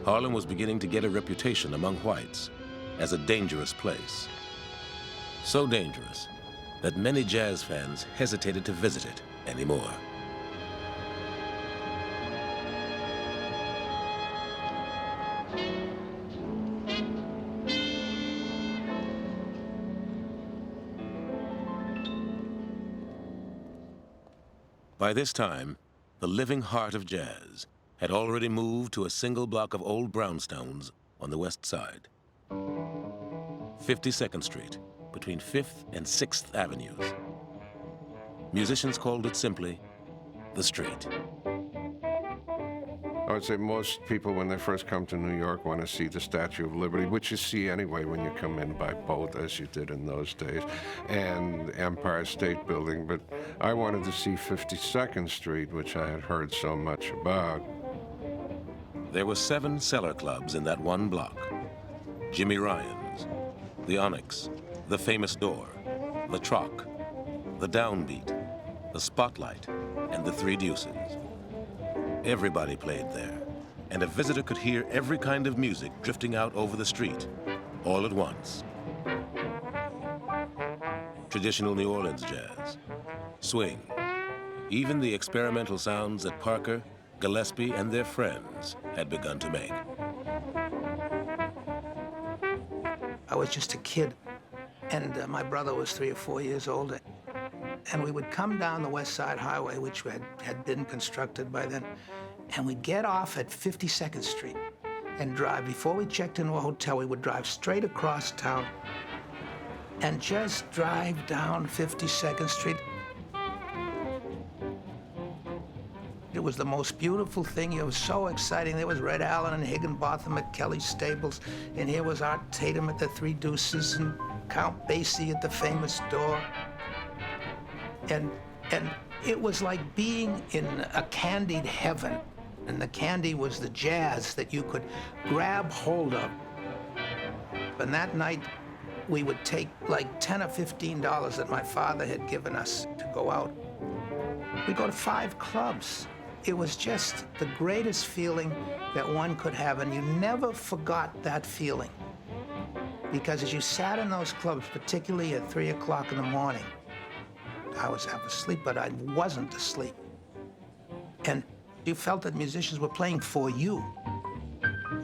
Harlem was beginning to get a reputation among whites as a dangerous place. So dangerous that many jazz fans hesitated to visit it anymore. By this time, the living heart of jazz had already moved to a single block of old brownstones on the west side. 52nd Street, between 5th and 6th Avenues. Musicians called it simply the street. I would say most people, when they first come to New York, want to see the Statue of Liberty, which you see anyway when you come in by boat, as you did in those days, and the Empire State Building. But I wanted to see 52nd Street, which I had heard so much about. There were 7 cellar clubs in that one block. Jimmy Ryan's, the Onyx, the Famous Door, the Troc, the Downbeat, the Spotlight, and the Three Deuces. Everybody played there, and a visitor could hear every kind of music drifting out over the street, all at once. Traditional New Orleans jazz, swing, even the experimental sounds that Parker, Gillespie, and their friends had begun to make. I was just a kid, and my brother was 3 or 4 years older. And we would come down the West Side Highway, which had been constructed by then, and we'd get off at 52nd Street and drive. Before we checked into a hotel, we would drive straight across town and just drive down 52nd Street. It was the most beautiful thing. It was so exciting. There was Red Allen and Higginbotham at Kelly's Stables, and here was Art Tatum at the Three Deuces and Count Basie at the Famous Door. And it was like being in a candied heaven. And the candy was the jazz that you could grab hold of. And that night, we would take like $10 or $15 that my father had given us to go out. We'd go to 5 clubs. It was just the greatest feeling that one could have, and you never forgot that feeling. Because as you sat in those clubs, particularly at 3 o'clock in the morning, I was half asleep, but I wasn't asleep. And you felt that musicians were playing for you.